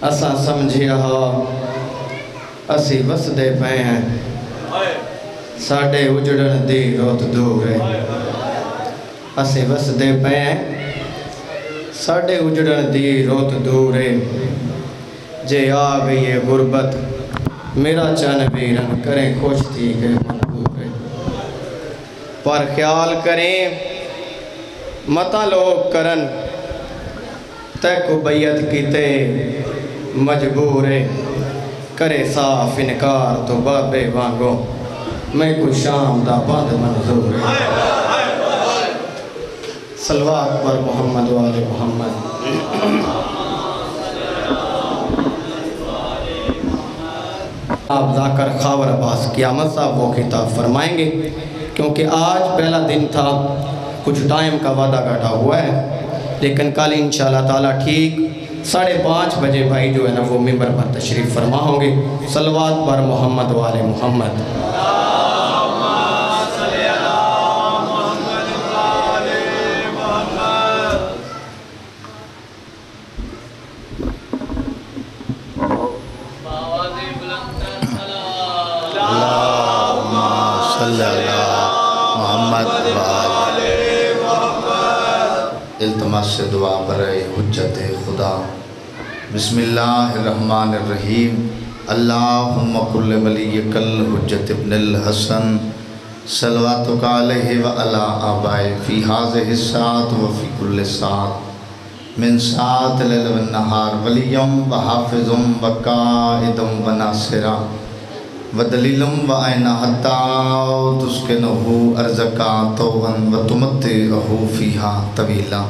اساں سمجھیا ہا اسی وسدے پے ہیں ساڑے اجڑن دی روت دور ہے اسی وسدے پے ہیں ساڑے اجڑن دی روت دور ہے جے آ گئی ہے غربت میرا چن ویرن کریں خوش تھی کہ منظور ہے پر خیال کریں متا لوگ کرن تے کو بیعت کیتے مجبور ہے کرے صاف انکار تو بابے وانگو میں کو شام دا بند منظور ہے صلوات پر محمد و آل محمد آپ ذاکر خاور عباس قیامت صاحب وہ خطاب فرمائیں گے کیونکہ آج پہلا دن تھا کچھ ٹائم کا وعدہ گھٹا ہوا ہے لیکن کل انشاءاللہ تعالیٰ ٹھیک 5:30 بجے بھائی جو ہے نا وہ ممبر پر تشریف فرما ہوں گے صلوات پر محمد و آل محمد التماس سے دعا برائے حجت خدا بسم اللہ الرحمن الرحیم اللہم کل ولیک الحجت ابن الحسن صلواتک علیہ وعلا آبائے فی حاضر الساعت وفی کل ساعت من ساعت لیل و النہار ولیم و حافظم و قائدم و ناصرہ ودلیلم و آئینہ حتی تسکنہو ارزکا توغن و تمتعہو فیہا طویلا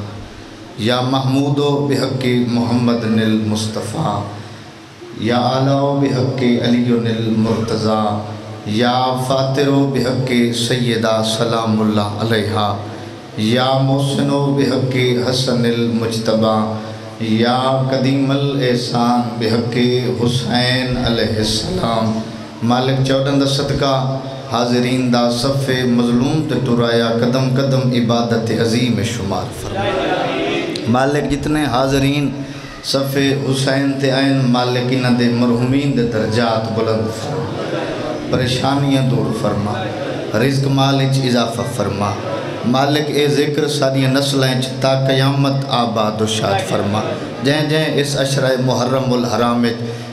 یا محمود بحق محمد المصطفیٰ یا آلہ بحق علی المرتضی یا فاتر بحق سیدہ سلام اللہ علیہا یا محسن بحق حسن المجتبی یا قدیم الاحسان بحق حسین علیہ السلام مالک چودن دا صدقہ حاضرین دا صف مظلوم تے ٹرایا قدم قدم عبادت عظیم شمار فرمائے مالک جتنے حاضرین صف حسین تے آئین مالک انہ دے مرحومین دے درجات بلند فرما پریشانیاں دور فرما رزق مالک اضافہ فرما مالک اے ذکر ساری نسلیں تا قیامت آباد و شاد فرما جہیں جہیں اس عشرہ محرم الحرام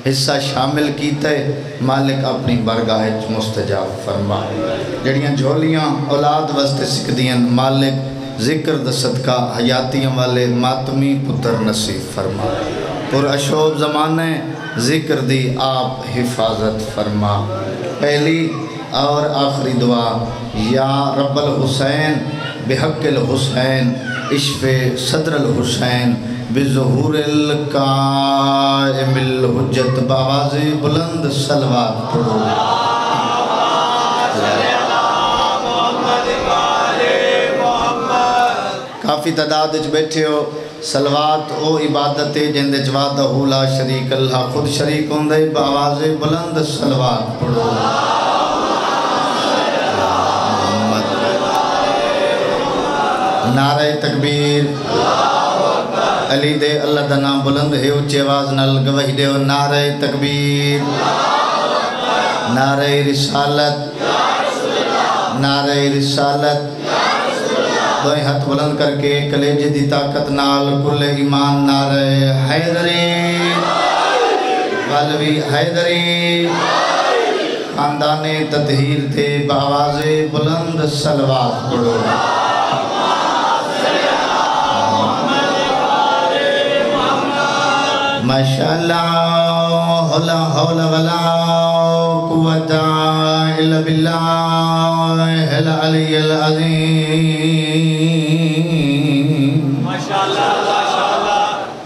حصہ شامل کیتا ہے مالک اپنی برگاہ مستجاب فرما جڑیاں جھولیاں اولاد وسط سکدیاں مالک ذکر دا صدقہ حیاتیاں والے ماتمی پتر نصیب فرما پر اشوب زمانے ذکر دی آپ حفاظت فرما پہلی اور آخری دعا یا رب الحسین بحق الحسین اشف صدر الحسین بظہور القائم الحجت باواز بلند صلوات پڑھو کافی تعداد اچھ بیٹھے ہو صلوات او عبادت جندے جوادہ لا شریک اللہ خود شریک ہوندے باواز بلند صلوات پڑھو نعرہ تکبیر علی دے اللہ دا نام بلند ہے اچھے آواز نال گواہی دے نعرہ تکبیر نعرہ رسالت نعرہ رسالت دوئے ہاتھ بلند کر کے کلیجے دی طاقت نال کل ایمان نعرہ حیدری والوی حیدری خاندان تطہیر تے بآواز بلند صلوات پڑھو ماشاءاللہ لا حول ولا قوت الا باللہ العلی العظیم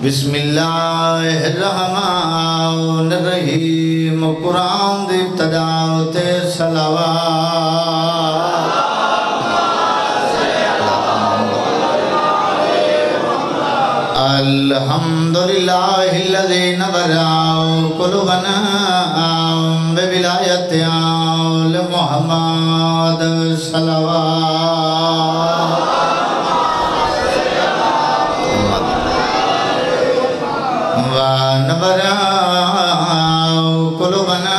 بسم اللہ الرحمن الرحیم قرآن دی ابتداء تے صلوات الحمدللہ الذی نورا قلوبنا بولایت آل محمد صلوات ونبرا قلوبنا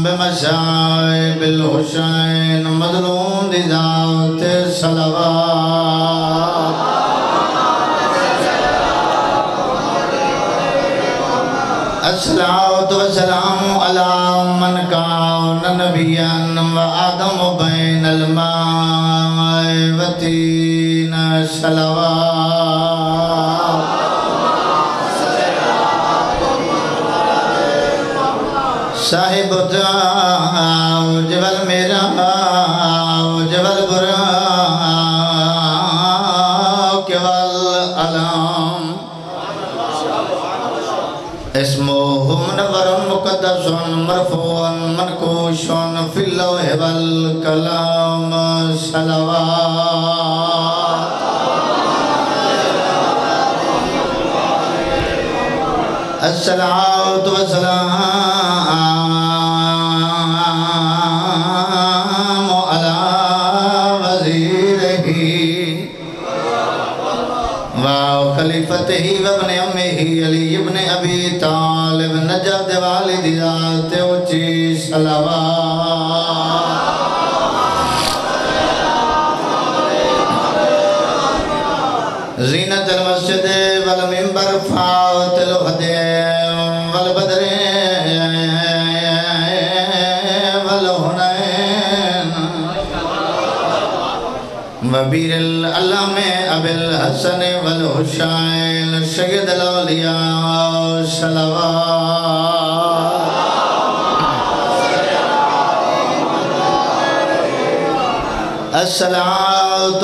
بمشاعب الحسین مظلوم دی ذات صلوات الصلاة والسلام على من كان نبيا وآدم بين الماء والطين صلوات صاحب جبل میرا جبل براک والعلام اسمه منور مقدس مرفوع منقوش في اللوح والكلام صلوات الصلاة والسلام على وزيره وخليفته وابن أمه علي بن أبي طالب نجد والد ذات وجه صلوات زینت المسجد والمنبر فاوت الهدى والبدر والهنين وبير العلام أبي الحسن والحسين سيد الأولياء صلوات الصلاة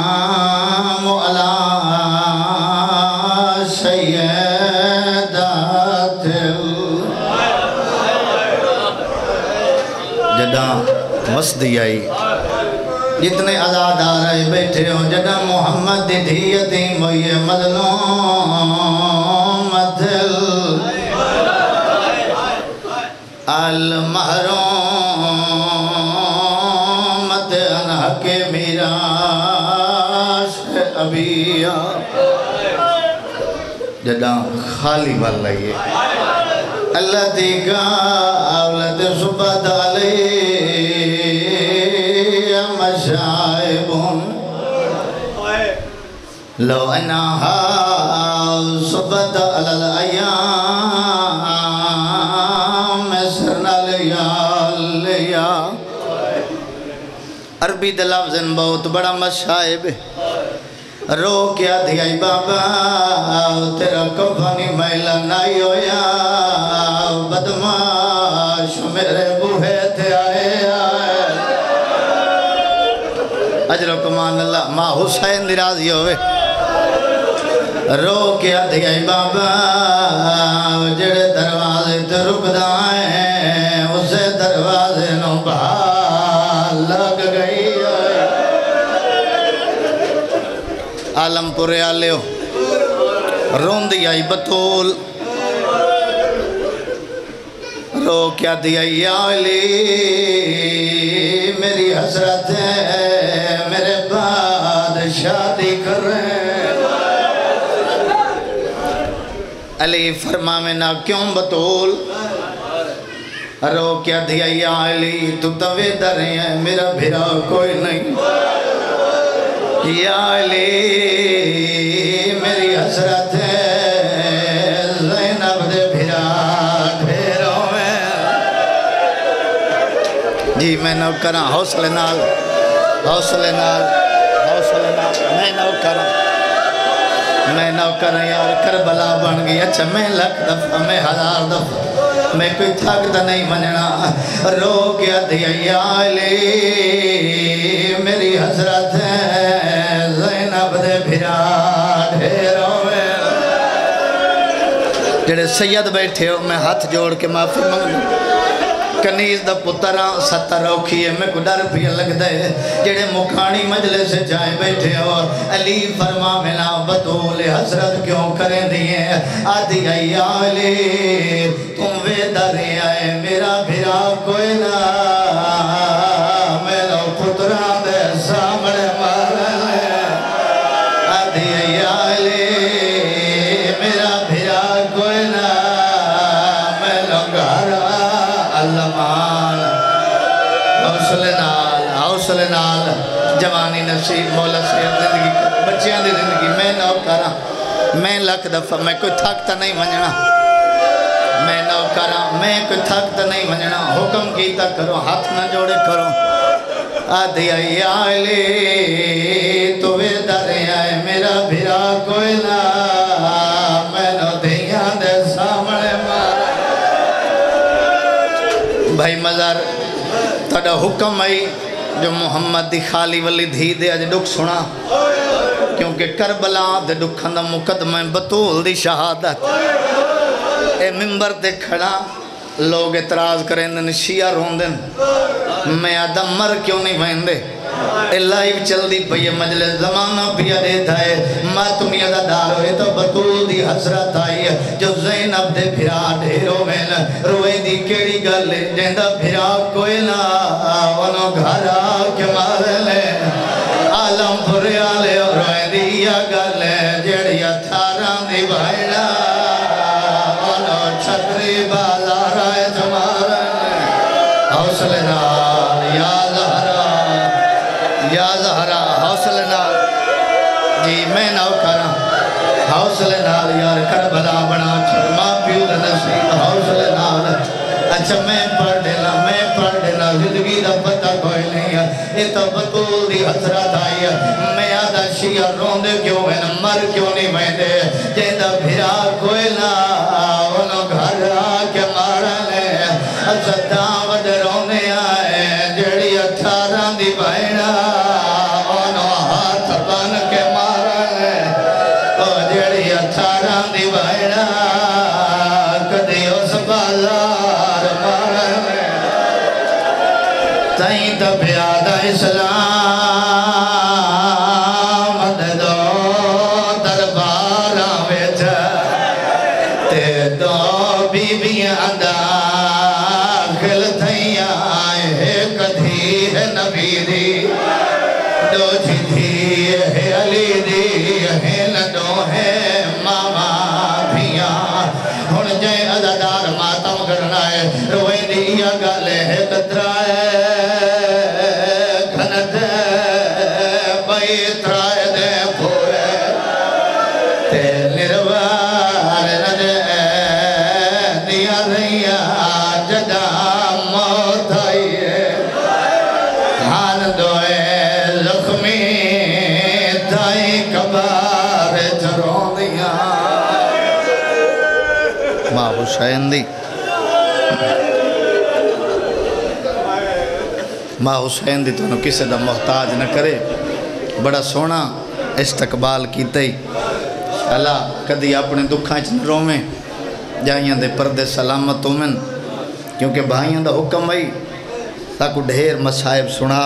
والسلام على سيدات جدا مسدی آئی جتنے عزادار آئے بیٹھے ہوں جدا محمد دی دھی یتیم ہوئی مظلوم دل المحروم انہ کے میراث ابیا جدا خالی والا یہ اللہ دیگا اولاد صبت علی مشائبون لو انہا صبت علی الایام سرنا لیا عربی دلافظن بہت بڑا مشائب رو کیا دھیائی بابا تیرا کفانی میلا نائی ہویا بدماش میرے بوہے تھے آئے اجر و کمان اللہ ماں حسین دی راضی ہوئے رو کیا دھیائی بابا جڑے دروازے تے رک دائیں اسے دروازے نو بہار لگ گئی عالم پورے آلے ہو روندی آئی بطول رو کیا دیا یا علی میری حسرت ہے میرے بعد شادی کر رہے علی فرما میں نہ کیوں بطول رو کیا دیا یا علی تو توے درے ہیں میرا بھیرا کوئی نہیں یا علی میری حسرت ہے زینب دے بھیرا ڈھیروں میں جی میں نو کرا حوصلے نال میں نو کرا یار کربلا بن گئی اچھا میں لکھ دفعہ میں ہزار دفعہ میں کوئی تھکتا نہیں مننا رو کیا دیا یا علی میری حسرت ہے زینب دے بھیرا ڈھیروں میں جڑے سید بیٹھے ہو میں ہاتھ جوڑ کے معافی مانگوں کنیز دا پترہ ستر روکھی ہے میں کو ڈر بھی لگ دے جڑے مکھانی مجلے سے جائے بیٹھے ہو علی فرما منا بطول حسرت کیوں کریں دیئے آدھی یا علی تم وے درے آئے میرا بھیرا کوئی نہ میرا پترہ دے سامنے مارنے آدھی یا علی میرا بھیا کوئی نہ میں لنگارا اللہ مان حوصلے نال جوانی نصیب مولا سے زندگی بچیاں دی زندگی میں نو کرا میں لکھ دفعہ میں کوئی تھکتا نہیں منجنا میں نو کرا میں کوئی تھکتا نہیں منجنا حکم کیتا کرو ہاتھ نہ جوڑے کرو آدھی یا علی تو وے درے آئے میرا بھرا کوئی نہ میں نو دیاں دے سامنے مارا بھائی مزار تڑا حکم آئی جو محمد دی خالی ولی دھی دے آج دکھ سنا کیونکہ کربلا دے دکھن دا مقدمہ بطول دی شہادت اے ممبر دے کھڑا لوگ اعتراض کریں دن شیعہ روندن میں آدم مر کیوں نہیں بہندے لائیو چل دی پئی مجلس زمانہ پیا دیتا ہے ماتمی عزادار ہوئے تو بطول دی حسرت آئی جو زینب دے بھرا ڈھیرو میں روئے دی کیڑی گل جہندہ بھرا کوئی نہ ونو گھرا کے مار لے عالم پورے آلے روئے دی یا گل جڑی اتھاران دی بھائیڑا ونو چھتری بازار آئے جمار لے حوصلے نال یا زہرا حوصلے نال جی میں نو کرا حوصلے نال یار کربلا بنا چھرما پیو دا نصیب حوصلے نال اچھا میں پڑھ دینا زندگی دا پتہ کوئی نہیں ہے یہ تو بطول دی حسرت آئی ہے میں آدھا شیعہ روندے کیوں ہیں مر کیوں نہیں بہندے جہندہ بھرا کوئی نہ انہوں گھر آکے مارا لے اچھا دعوت روندے آئے جڑی 18 دی بہنہ اسلام دو دربار وچ تے دو بیویاں داخل تھیاں ایک دھی ہے نبی دی دو دھی ہے علی دی ہے لڈو ہے ماما دھیاں ہن جے عزادار ماتم کرنا ہے روئے دی یا گل ہے قطرہ ہے ماں حسین دی تو کسی دا محتاج نہ کرے بڑا سونا استقبال کیتے ہی اللہ کدی اپنے دکھائیں چن رومیں جائیاں دے پردے سلامت ہومن کیونکہ بھائیاں دا حکم آئی تاکو ڈھیر مسائب سنا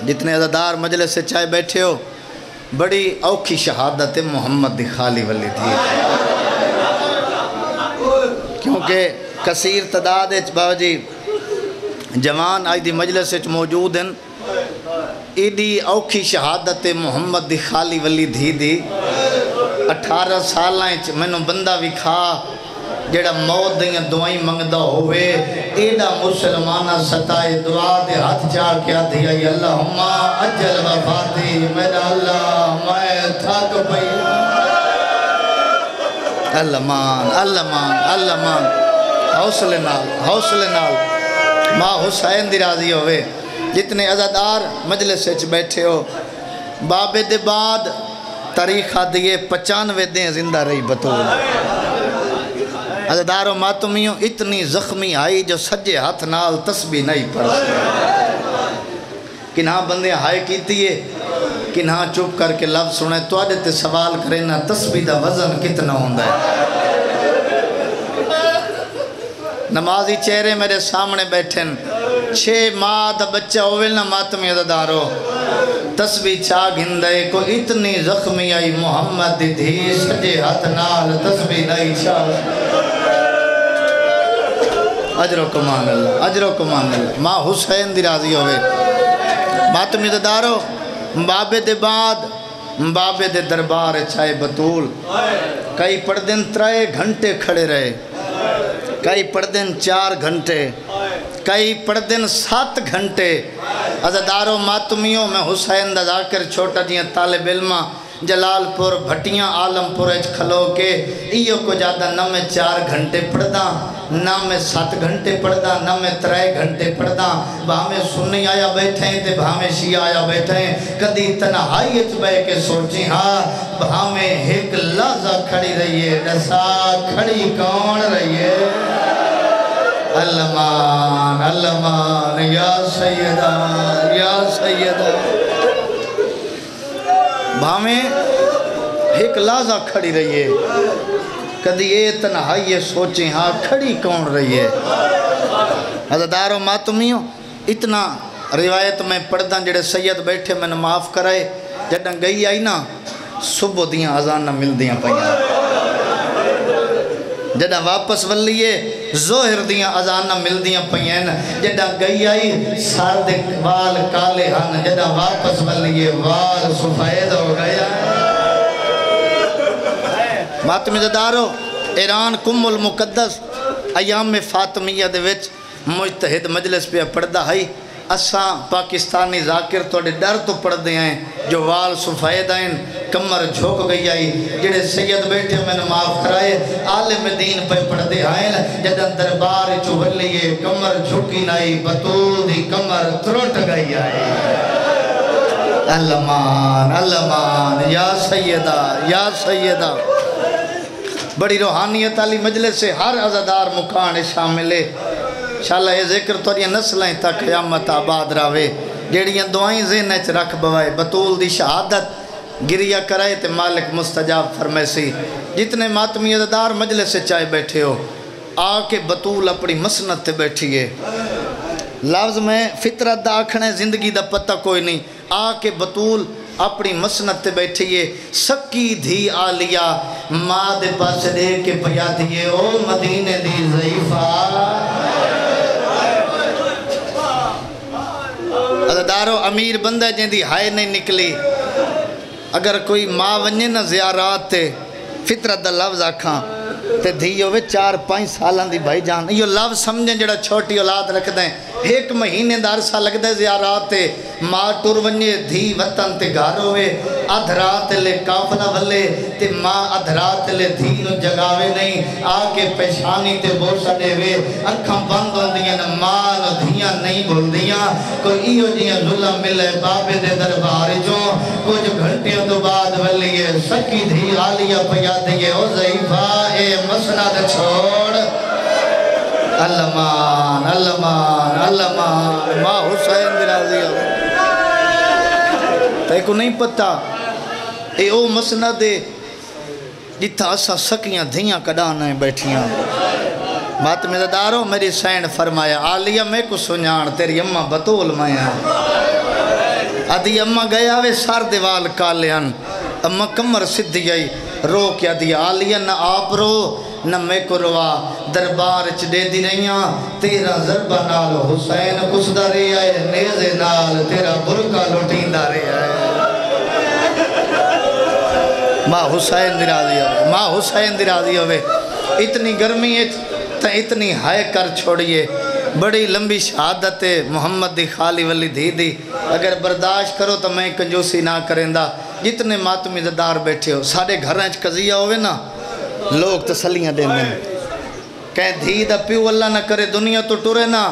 جتنے عزادار مجلس سے چائے بیٹھے ہو بڑی اوکھی شہادت محمد دی خالی ولی تھی کیونکہ کثیر تعداد بابا جی جوان آج دی مجلس موجود ہیں ایڈی اوکھی شہادت محمد دی خالی ولی دھی دی 18 سالائیں میں نو بندہ بھی کھا جیڑا موت دیاں دعائیں منگدہ ہوئے ایڈا مسلمانہ ستائے دعا دے ہاتھ چاہ کیا دیا یا اللہم اجل وفاتی میرا اللہ میں تھاک پئی اللہ مان حوصلے نال ماں حسین دی راضی ہوئے جتنے عزادار مجلس سے بیٹھے ہو بابے دے بعد تاریخہ دیئے 95 دیں زندہ رہی بطول عزادار و ماتمیوں اتنی زخمی آئی جو سجے ہاتھ نال تسبیح نہیں پڑھ سکتے کنہاں بندے ہائے کیتی ہے کنہاں چپ کر کے لفظ سنے تو آدھے تے سوال کریں نا تسبیح دا وزن کتنا ہوندہ ہے نمازی چہرے میرے سامنے بیٹھن 6 ماہ دا بچہ ہوئے نا ماتمی عزادارو تسبیح چاہ گھندے کو اتنی زخمی آئی محمد دی دھی سجے ہاتھ نال تسبیح نہیں چاہ اجر و کمان اللہ ماں حسین دی راضی ہوئے ماتمی عزادارو بابے دے بعد بابے دے دربار چائے بطول کئی پڑھ دن 3 گھنٹے کھڑے رہے کئی پڑھ دن 4 گھنٹے کئی پڑھ دن 7 گھنٹے عزادارو ماتمیوں میں حسین دا ذاکر چھوٹا دیاں طالب علمہ جلال پور بھٹیاں عالم پور اچ کھلو کے ایو کو جاتا نہ میں 4 گھنٹے پڑھدا نہ میں 7 گھنٹے پڑھدا نہ میں 3 گھنٹے پڑھدا بھامیں سنی آیا بیٹھے ہیں تے بھامیں شیعہ آیا بیٹھے ہیں کدی تنہائی اچ بے کے سوچیں ہاں بھامیں ایک لحظہ کھڑی رہیے نسا کھڑی کون رہیے علمان علمان یا سیدہ یا سیدہ بھامیں ایک لحظہ کھڑی رہیے کدی یہ تنہائی سوچیں ہاں کھڑی کون رہیے عزادار و ماتمیوں اتنا روایت میں پڑھداں جڑے سید بیٹھے میں نے معاف کرائے جڑاں گئی آئی نا صبح دیاں اذان نہ مل دیاں پہیاں جڑا واپس ولیے ظہر دیاں اذان نہ مل دیاں پہیاں جڑا گئی آئی سارد وال کالے ہن جڑا واپس ولیے وال سفید ہو گیا ماتمی زدارو ایران کم المقدس ایام فاطمیہ دے وچ مجتہد مجلس پہ پڑھدا ہے اساں پاکستانی ذاکر توڑے ڈر تو پڑھ دے ہیں جو وال سفید ہیں کمر جھوک گئی آئی جڑے سید بیٹھے میں نے معاف کرائے عالم دین پہ پڑھ دے ہیں جدن دربار چوہلیے کمر جھوکی نائی بطول دی کمر ترٹ گئی آئی علمان علمان یا سیدہ بڑی روحانیت علی مجلس سے ہر عزادار مکان شامل ہے انشاءاللہ یہ ذکر توڑی نسلیں تا قیامت آباد راوے جیڑیاں دعائیں ذہن اچ رکھ بوائے بطول دی شہادت گریہ کرائے تے مالک مستجاب فرمائے سی جتنے ماتمی عزادار مجلس سے چائے بیٹھے ہو آکے بطول اپنی مسنت تے بیٹھیے لفظ میں فطرت دا آکھنے زندگی دا پتہ کوئی نہیں آکے بطول اپنی مسنت تے بیٹھیے سکی دھی آلیا ماں دے پاس دے کے پیا دیئے او مدینے دی ضعیفہ عزادارو امیر بندہ جن دی ہائے نہیں نکلی اگر کوئی ماں ونجے نہ زیارات تے فطرت دا لفظ آکھاں تے دھیو وے 4-5 سالان دی بھائی جان یہ لفظ سمجھیں جڑا چھوٹی اولاد رکھ دیں 1 مہینے دار سا لگ دے زیارات تے ماں ٹور ونجے دھی وطن تے گھر ہوئے ادھرات لے کافلہ ولے تے ماں ادھرات لے دھی نو جگاوے نہیں آکے پیشانی تے بوسا دے وے اکھاں بند ہوں دیاں ماں نو دھیاں نہیں بھول دیاں کوئی ایو جیاں ظلم ملے بابے دے دربار جو کچھ گھنٹیوں تو بعد ولیے سکی دھی آلیا پیا دیئے او ضعیفہ اے مسند چھوڑ علمان علمان علمان ماں حسین درازی ہو تے کو نہیں پتا اے او مسند دے جتا اسا سکیاں دھیاں کڑانا ہیں بیٹھیاں بات میں دارو میری سین فرمایا آلیا میں کو سنیان تیری اممہ بطول مایا ادھی اممہ گیا وے سار دیوال کالیاں اممہ کمر صدی آئی رو کیا دیا آلیا نہ آپ رو نہ میں کو روا دربار اچ دے دی رہیاں تیرا ضربہ نال حسین کسدہ رہی آئے نیزے نال تیرا برکہ لٹیندہ رہی آئے ماں حسین دی راضی ہوئے اتنی گرمی ہے تا اتنی ہائے کر چھوڑیے بڑی لمبی شہادت ہے محمد دی خالی ولی دھی دی اگر برداشت کرو تو میں کنجوسی نہ کریں دا جتنے ماتمی زدار بیٹھے ہو سارے گھر ہیں قضیہ ہوئے نا لوگ تسلیاں دیں دیں کہیں دھی دا پیو اللہ نہ کرے دنیا تو ٹورے نا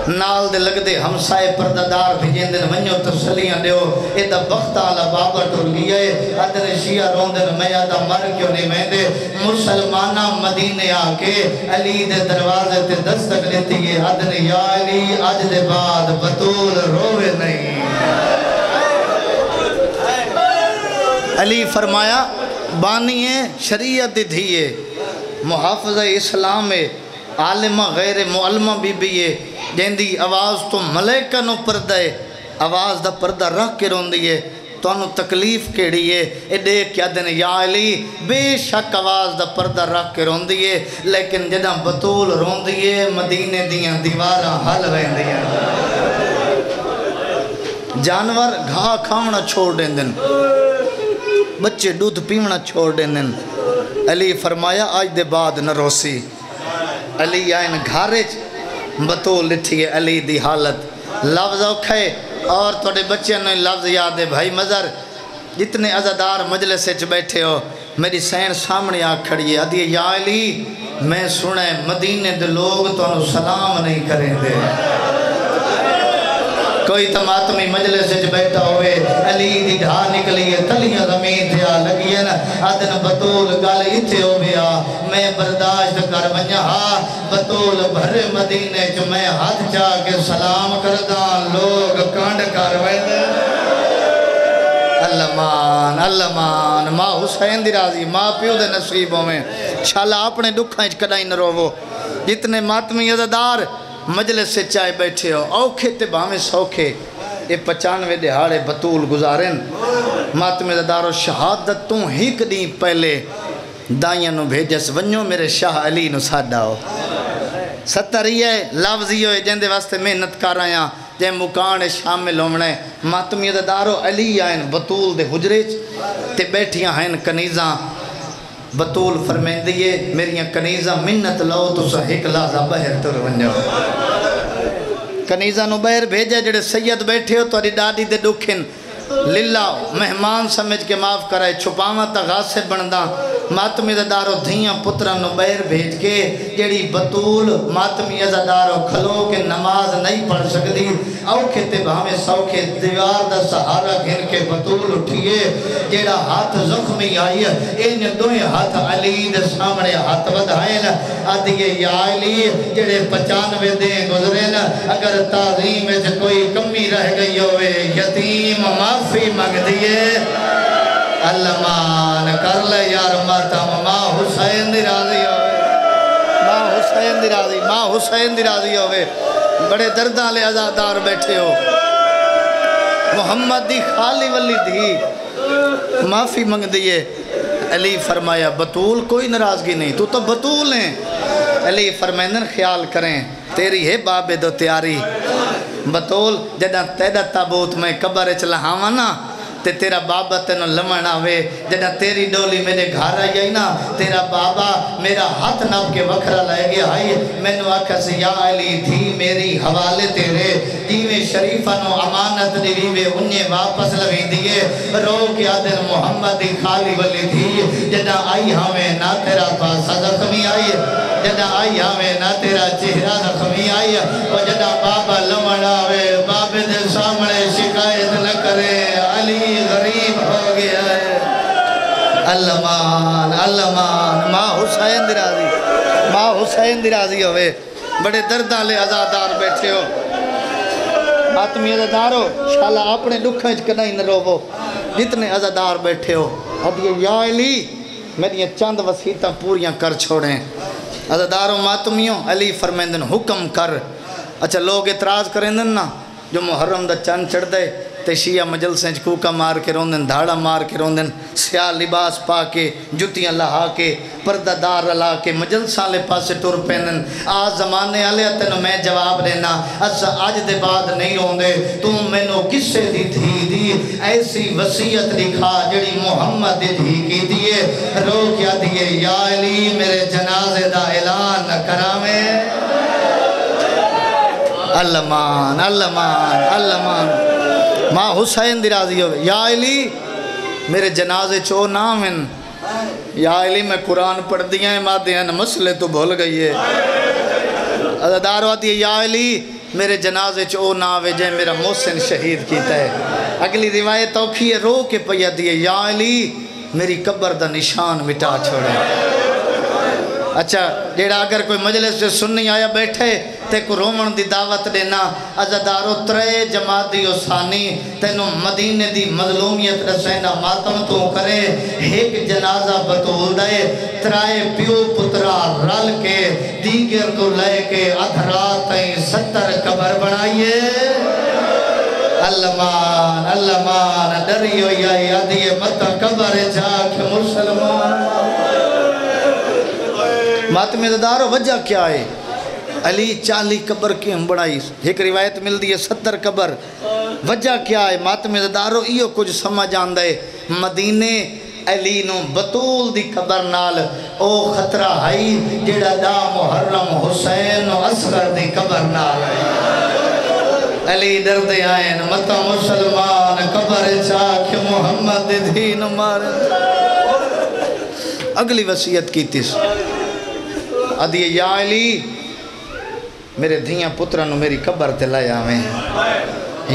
نال دے لگ دے ہمسائے پردادار بھیجیں دن ونیو تسلیاں دیو اے دا بخت آلہ بابا ٹور گیا ہے ادھر شیعہ روندن میں آدھا مر کیوں نہیں میں دے مسلمانہ مدینے آکے علی دے دروازے تے دستک لیتی ہے ادھر یا علی آج دے بعد بطول روے نہیں علی فرمایا بانی ہے شریعت دھیئے محافظ اسلام ہے عالمہ غیر معلمہ بی بی ہے جن دی آواز تو ملیکہ نو پردہ ہے آواز دا پردہ رکھ کے رون دیئے تو انہوں تکلیف کیڑی ہے اے دیکھ کیا دن یا علی بے شک آواز دا پردہ رکھ کے رون دیئے لیکن جدہ بطول رون دیئے مدینے دیاں دیوارہ حل رہن دیاں جانور گھا کھاؤنا چھوڑ دیں دن بچے دودھ پیونا چھوڑ دینن علی فرمایا آج دے بعد نہ روسی علی آئین گھارے بطول لٹھی ہے علی دی حالت لفظ اوکھے اور توڑے بچے نے لفظ یاد ہے بھائی مظہر جتنے عزادار مجلس سے بیٹھے ہو میری سین سامنے آ کھڑی ہے ادھی یا علی میں سنے مدینے دے لوگ تو انہوں سلام نہیں کریں دے کوئی تماتمی مجلس سے بیٹھا ہوئے علی دی ڈھا نکلی ہے تلیاں زمین تھیا لگی ہے نا آدن بطول گال اتھے ہو گیا میں برداشت کر بنیا بطول بھر مدینے جو میں ہاتھ جا کے سلام کردان لوگ کانڈ کر ویدے اللہ مان ماں حسین دی راضی ماں پیو دے نصیبوں میں شالا اپنے دکھائیں کدائی نہ روو جتنے ماتمی عزدار مجلس سے چائے بیٹھے ہو اوکھے تے باہمیں سوکھے یہ 95 دہاڑے بطول گزارن ماتمی عزدار و شہادتوں ہی کدیں پہلے دائیاں نو بھیجس ونیو میرے شاہ علی نو ساڑھا ہو 70 ہے لفظی ہوئے جن دے واسطے محنت کر رہے ہیں جے مکان شامل ہونے ماتمی عزدارو علی آئین بطول دے حجرے تے بیٹھیاں ہیں کنیزاں بطول فرمین دیئے میریاں کنیزاں منت لو تو سہیک لازہ بہر تر ونجو کنیزاں نو بہر بھیجے جڑے سید بیٹھے ہو تو اڈی ڈاڈی دے دکھن للہ مہمان سمجھ کے معاف کرائے چھپاواں تا غاسب بنداں ماتمی عزدارو دھیاں پتران نو بہر بھیج کے جڑی بطول ماتمی عزدارو کھلو کے نماز نہیں پڑھ سکتی اوکھے تے بہمیں سوکھے دیوار دا سہارا گھن کے بطول اٹھئے جڑا ہاتھ زخمی آئی ان دوئے ہاتھ علی دے سامنے ہاتھ بدھائیں آدھئے یا علی جڑے 95 دیں گزرین اگر تعظیم میں کوئی کمی رہ گئی ہوئے یتیم معافی مانگ دیئے اللہ مان کر لے یار ماتم ماں حسین دی راضی ہوئے ماں حسین دی راضی ماں حسین دی راضی ہوئے بڑے درداں لے عزادار بیٹھے ہو محمد دی خالی ولی دی معافی مانگ دیئے علی فرمایا بطول کوئی ناراضگی نہیں تو بطول ہیں علی فرمائندن خیال کریں تیری ہے باب دو تیاری بطول جدہ تیدہ تابوت میں قبر چلہاں نا تے تیرا بابا تینو لمن آوے جدہ تیری ڈولی میرے گھر آئی نا تیرا بابا میرا ہاتھ نب کے وکھرا لائے گیا آئی میں نو آکھا سے یا علی تھی میری حوالے تیرے دیوے شریفہ نو امانت دیوے انہیں واپس لگی دیئے رو کیا دل محمد خالی ولی تھی جدہ آئی ہمیں نہ تیرا پاسا زخمی آئی جدہ آئی ہمیں نہ تیرا چہرہ زخمی آئی اور جدہ بابا لمن آوے بابے دے سامنے شکایت نہ کرے علی غریب ہو گیا ہے اللہ مان ماں حسین دی راضی ماں حسین دی راضی ہوئے بڑے دردہ لے عزادار بیٹھے ہو آتمی عزادارو شالا اپنے دکھیں کدائیں نہ روو جتنے عزادار بیٹھے ہو اب یہ یا علی میری چند وسیعتاں پوریاں کر چھوڑیں عزادارو ماتمیوں علی فرمیندن حکم کر اچھا لوگ اعتراض کریں دن نا جو محرم دا چند چڑھ دے تے شیعہ مجلسیں کوکا مار کے روندن دھاڑا مار کے روندن سیاہ لباس پا کے جتیاں لہا کے پردہ دار رلا کے مجلساں لے پاسے ٹور پینن آج زمانے آلے تینو میں جواب دینا آج دے بعد نہیں روندے تم میں نو کسے دی تھی دی ایسی وسیعت لکھا جڑی محمد دی کی دیئے رو کیا دیئے یا علی میرے جنازے دا اعلان کرامیں اللہ مان ماں حسین دی راضی ہوئے یا علی میرے جنازے چو نام ہیں یا علی میں قرآن پڑھ دیا ہے ماں دیاں مسئلے تو بھول گئی ہے عزادار آتی ہے یا علی میرے جنازے چو نام ہے جائے میرا محسن شہید کیتا ہے اگلی روایت اوکھی ہے رو کے پیا دیئے یا علی میری قبر دا نشان مٹا چھوڑے اچھا جیڑا اگر کوئی مجلس سے سننی آیا بیٹھے تے کو رومن دی دعوت دینا عزادارو ترے جماعتی و ثانی تینو مدینے دی مظلومیت رسینا ماتم تو کرے ایک جنازہ بطول دے ترائے پیو پترا رل کے دیگر کو لے کے ادھراتیں 70 قبر بنائیے اللہ مان ڈری ہوئی آئی آدھیے مطا قبر جا کے مسلمان ماتم عزادارو وجہ کیا ہے علی 40 قبر کی ہم بڑھائی ایک روایت مل دی ہے 70 قبر وجہ کیا ہے ماتم عزادارو ایو کچھ سمجھ آن دے مدینے علی نو بطول دی قبر نال او خطرہ ہائی جڑا دا محرم حسین و اصغر دی قبر نال آئی علی ڈردے آئین متا مسلمان قبر چاک محمد دین مارن اگلی وصیت کی تیس ادھی یا علی میرے دھیاں پترانو میری قبر تے لایا میں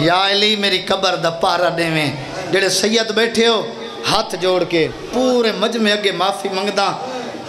یا علی میری قبر دا پارا دے میں جڑے سید بیٹھے ہو ہاتھ جوڑ کے پورے مجمع اگے معافی منگدا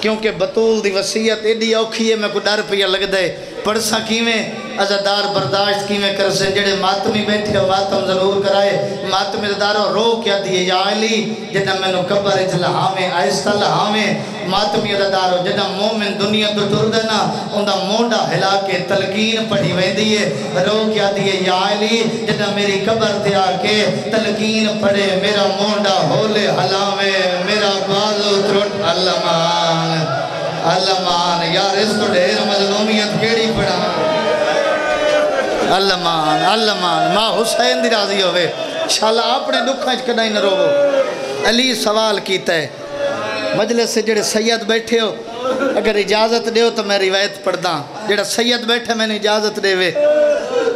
کیونکہ بطول دی وصیت ایڈی اوکھی ہے میں کو ڈر پیا لگ دے پڑھسا کیویں عزادار برداشت کیویں کر سے جڑے ماتمی بیٹھے ہو ماتم ضرور کرائے ماتمی دارو رو کیا دیئے یا علی جنہ میں نو قبر اچھ لہاویں آہستہ لہاویں ماتمی دارو جنہ مومن دنیا تو ٹر دینا اندہ موڈا ہلا کے تلقین پڑھی ویں دیئے رو کیا دیئے یا علی جنہ میری قبر تے آکے تلقین پڑھے میرا موڈا ہولے ہلاویں میرا بازو ترٹ اللہ مان یار اس تو ڈھیر مظلومیت کیڑی پڑھا اللہ مان ماں حسین دی راضی ہوئے شاءاللہ اپنے دکھاں کدائی نہ روو علی سوال کیتا ہے مجلس سے جڑے سید بیٹھے ہو اگر اجازت دے ہو تو میں روایت پڑھ دا جڑا سید بیٹھے میں نے اجازت دے ہوئے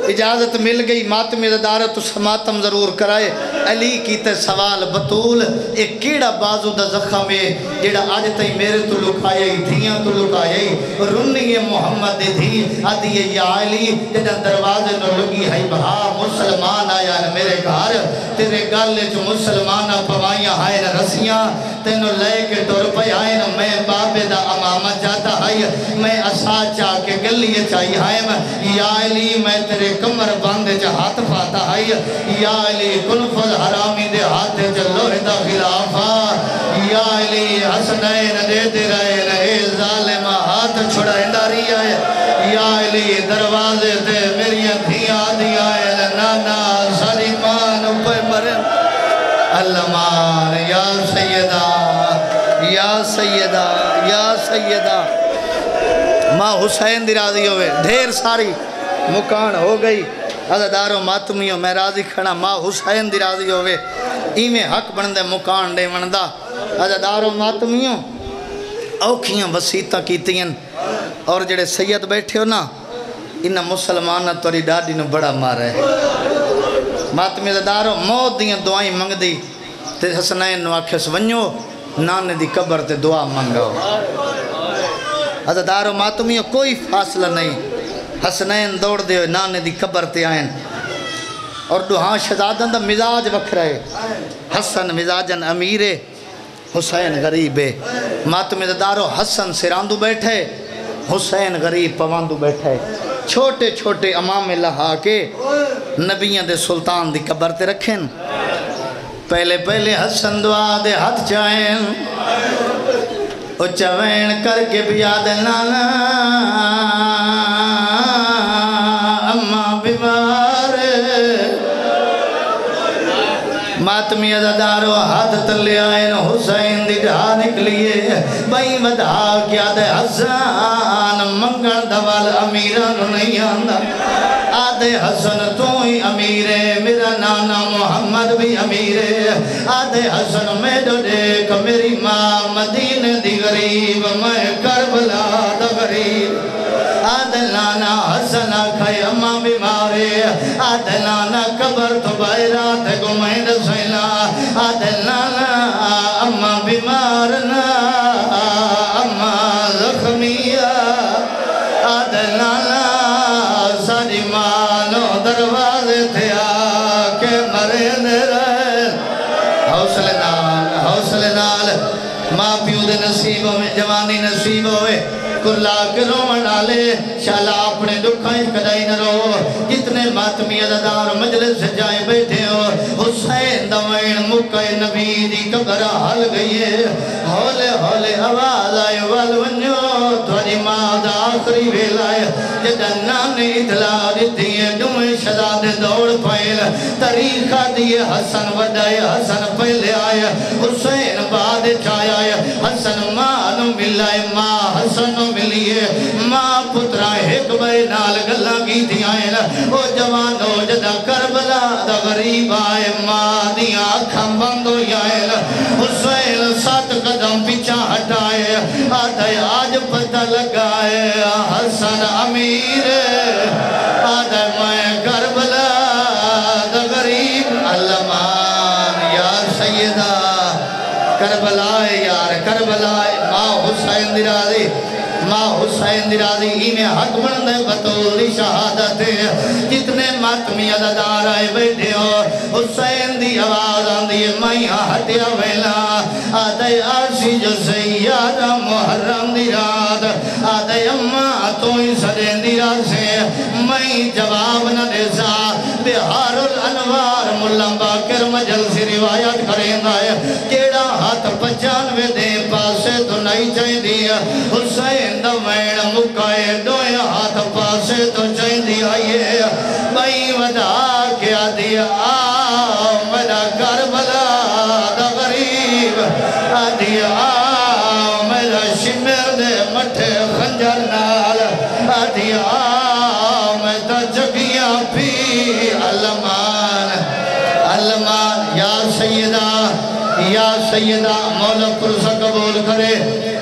اجازت مل گئی ماتمی دارت اس ماتم ضرور کرائے علی کیتے سوال بطول ایک کیڑا بازو دا زخم ہے جیڑا آج تائی میرے تو لکھائے دھیاں تو لکھائے رنی محمد دھی آدھی یا علی جیڑا دروازے نو لگی ہے بہا مسلمان آیا نا میرے گھر تیرے گالے جو مسلمان پوائیاں ہائے نا رسیاں تینو لے کے دور پہ آئے نا میں بابے دا امامت جاتا ہے میں اسا چاہ کے گلیے چاہی ہے یا علی میں تیرے کمر باندے جا ہاتھ پاتا ہے یا علی کنف الحرامی دے ہاتھ جلو دا خلافہ یا علی حسنین دے دے رہے رہے ظالم ہاتھ چھڑا انداری آئے یا علی دروازے دے میری دھیاں دیا ہے نانا ساری مان اوپے مرن اللہ مان یا سیدہ یا سیدہ یا سیدہ ماں حسین دی راضی ہوئے دھیر ساری مکان ہو گئی عزادارو ماتمیوں میں راضی کھڑا ماں حسین دی راضی ہوئے ایمیں حق بندے مکان دے مندہ عزادارو ماتمیوں اوکھیاں وسیطہ کیتیں اور جڑے سید بیٹھے ہو نا انہا مسلمانہ توری ڈاڈی نو بڑا مارا ہے ماتمی عزادارو موت دیاں دعائیں منگ دی تے حسنین نو آکھس ونیو نانے دی قبر تے دعا منگاو عزادارو ماتمیوں کوئی فاصلہ نہیں حسنین دوڑ دے ہوئے نانے دی قبر تے آئین اور دوہاں شہزادن دا مزاج وکھ رہے حسن مزاجن امیرے حسین غریبے ماتمی دارو حسن سراندو بیٹھے حسین غریب پواندو بیٹھے چھوٹے چھوٹے امام لہا کے نبیوں دے سلطان دی قبر تے رکھیں پہلے پہلے حسن دعا دے ہاتھ چاہیں اچھوین کر کے بیاد نانا اماں بیمار ماتمی عزادارو ہاتھ تلے آئین حسین دی جہاں نکلیے بھائی ودھا کیا دے حسن منگن دوال امیران نہیں آندہ آدھے حسن تو ہی امیرے میرا نانا محمد بھی امیرے آدھے حسن میں جو دیکھ میری ماں مدینہ دی غریب میں کربلا دا غریب آدھے نانا حسن آکھائی اماں بیمارے آدھے نانا قبر تو بائرات گمائن سینا آدھے نانا اماں بیمارنا اماں زخمیہ آدھے نانا ساری مانو دروازے تھے آکے مرے رہے حوصلے نال ماں پیو دے نصیبوں میں جوانی نصیب ہوئے کلا کے رومن ڈالے شالا اپنے دکھائیں کدائی نہ رو جتنے ماتمی عزادار مجلس سے جائیں بیٹھے ہو حسین دوائن مکہ نبی دی قبر حل گئی ہے ہولے ہولے آواز آئے والونیو تھوڑی ماں دا آخری ویلائے جدنہ نے اطلاع دیتی ہے دمیں شہزاد دوڑ پائل طریقہ دیئے حسن وڈائے حسن پہلے آئے حسین بعد چاہے آئے حسن مانو ملائے ماں حسنو ملیے ماں پترہ ایک بے نال گلہ کی تھی آئے او جوانو جدہ کربلا دا غریب آئے ماں دیا کھم بندو آئے حسین کربلا یار کربلا ماں حسین دی راضی ماں حسین دی راضی انہیں حق بندے بطول شہادت جتنے ماتمی عددار آئے بیٹھے ہو حسین دی آواز آندھی میاں ہٹیا ویلا آدھے عرشی جو سیادہ محرم دی رات آدھے اممہ تو ہی سدین دی رات سے میں جواب نہ دے سا بہار الانوار ملم باکر مجل سی روایت کریں دائے کیڑا ہاتھ 95 دے پاسے تو نہیں چاہی دیا حسین دا وین مکائے دوئے ہاتھ پاسے تو چاہی دیا یہ بھائی ودا کیا دیا میرا کربلا دا غریب دیا میرا شمر دے مٹھے خنجر نال دیا میں تا جگیاں پی علمان علمان یا سیدہ مولا پرسا قبول کرے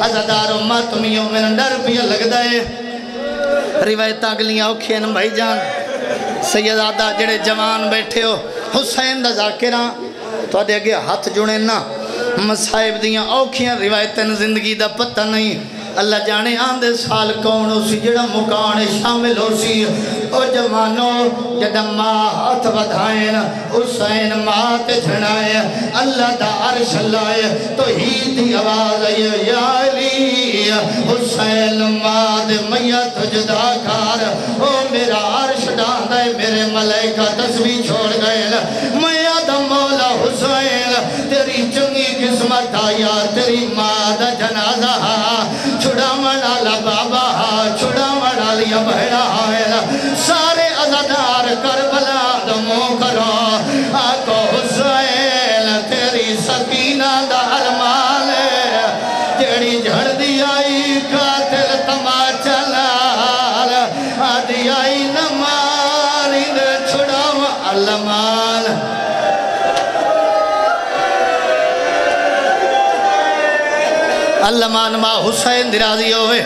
عزدار ماتمیوں میں ڈر پیا لگ دائے روایتاں گلیاں اوکھین بھائی جان سیدہ دا جڑے جوان بیٹھے ہو حسین دا ذاکران تو آدھے اگے ہاتھ جڑے نا مصائب دیاں اوکھیاں روایتیں زندگی دا پتہ نہیں اللہ جانے آندے سال کون ہو سی جڑا مکان شامل ہو سی او جوانوں جڑا ماں ہاتھ بدھائیں حسین ماں تے چھڑائے اللہ دا عرش لائے تو ہی دی آواز آئے یا علی حسین ماں دے میت جدا کار او میرا عرش ڈاندے میرے ملائکہ تسبیح چھوڑ گئے میت مولا حسین تیری چنگی قسمت آیا تیری ماں دا جنازہ چھڑا مڑالا بابا چھڑا مڑالیا بہڑا سارے عزدار کربلا دمو کرو آکو حسین تیری سکینہ دا علمان جیڑی جھڑ دی آئی قاتل تماچا لال آدھی آئی نماری دے چھڑا علمان علمان ماں حسین درازی ہوئے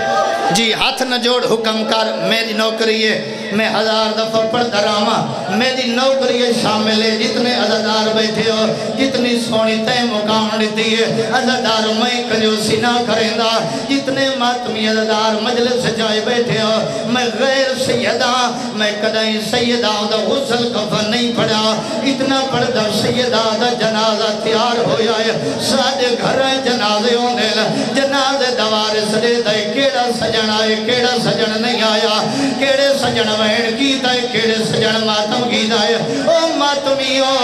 جی ہاتھ نہ جوڑ حکم کر میری نوکری ہے میں 1000 دفعہ پڑھتا رہا میری نوکری ہے شامل ہے جتنے عزدار بیٹھے ہو جتنی سونی تے مقام لیتی ہے عزدار میں کنجوسی نہ کریں دا جتنے ماتمی عزدار مجلس جائے بیٹھے ہو میں غیر سیدہ میں کدائیں سیدہ دا غسل کفن نہیں پڑھا اتنا پڑھتا سیدہ دا جنازہ تیار ہو جائے سادے گھر جنازے ہوں دے جنازے دوارے سدے دے کیڑا سجن آئے کیڑا سجن نہیں آیا کیڑے سجن وین کی دائے کیڑے سجن ماتم کی دائے او ماتمیوں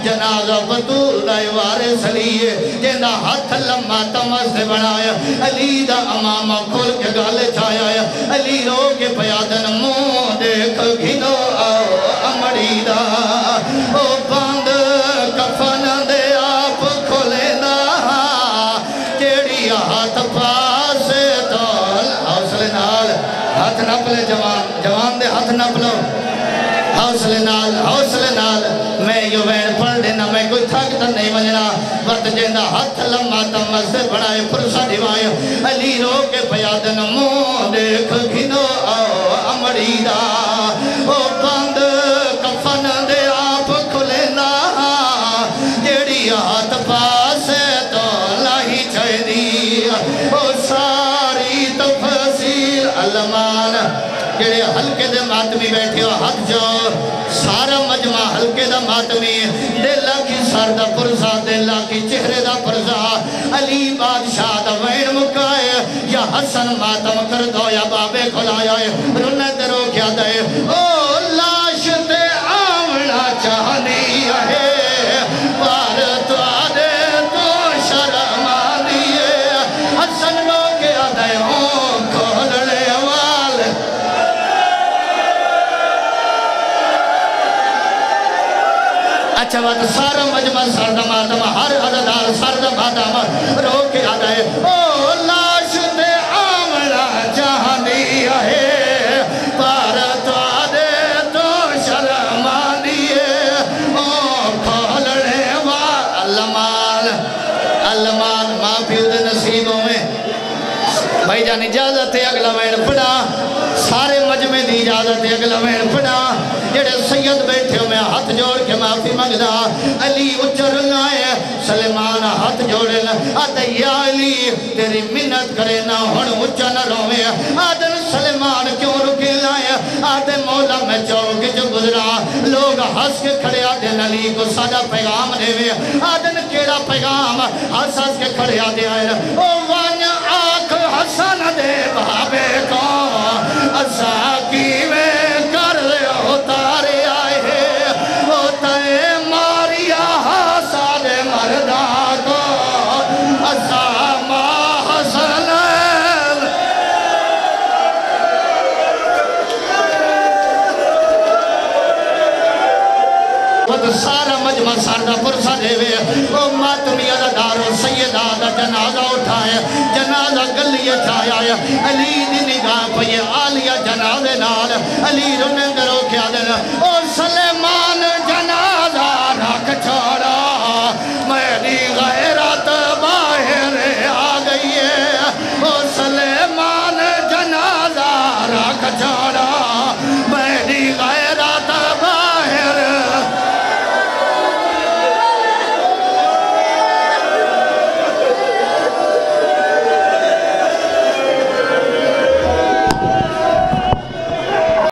جنازہ بطول دائے وارث لیے جنہ ہاتھ لمحہ تمس سے بنایا علی دا امامہ کھول کے گالے چھایا علی رو کے پیادن منہ دیکھ گھنو آؤ امڑی دا او باند کفن دے آپ کھولے دا جیڑی ہاتھ پاسے تول حوصلے نال ہاتھ نپلے جوان دے ہاتھ نپلو حوصلے نال میں یوں وین پڑھ دینا میں کوئی تھاکتا نہیں منجنا وقت جیندہ ہاتھ لمحہ تمس سے بڑھائے پرسا دیوائے علی رو کے پیادن منہ دیکھ گھنو آؤ امڑی دا او باند کفن دے آپ کھلے نا جیڑی ہاتھ پاسے تو لاہی چھے دی او ساری تفصیل علمان جڑے حلقے دے ماتمی بیٹھے ہو حق جو سارا مجمع حلقے دا ماتمی دلہ کی سر دا پرزا دلہ کی چہرے دا پرزا علی بادشاہ دا وین مکائے یا حسن ماتم کر دو یا بابے کھلائے رونے دے رو کیا دے او لاش تے آمنا چاہنی ہے پار تو آدے تو شرم آدیے حسن رو کیا دے کھولنے والے اچھا بات سارا مجمع سردہ ماتم ہر عددار سردہ ماتم رو کے آدھائے او لاش دے آمنا چاہنی ہے پار تو آدھے تو شرم آدیے او کھولنے علمان ماں پیو دے نصیبوں میں بھائی جان اجازت ہے اگلا وین پڑھا سارے مجمع دی اجازت ہے اگلا وین پڑھا جڑے سید بیٹھے ہو میں ہاتھ جوڑ کے معافی مانگدا علی اچرنا ہے سلیمان ہاتھ جوڑے آدھے یا علی تیری منت کرے نہ ہن اچا نہ روے آدھے سلیمان کیوں رکے لائے آدھے مولا میں چوک جو گزرا لوگ ہنس کے کھڑے آدھے علی کو سادہ پیغام دے وے آدھے کیڑا پیغام ہنس ہنس کے کھڑے آدھے آئے او وانیا آنکھ حسن دے بھابے کو اسا کی میں کر اتارے آئے ہوتا ہے ماریا ہاسا دے مردہ کو اسا سارا مجمع ساردہ پرسا دے وے او ماتمی ازدار و سیدہ دا جنازہ اٹھائے جنازہ گلی اٹھایا علی دی نگاہ پہ آلیا جنازے نال علی رنگروں کیا دینا او سلیم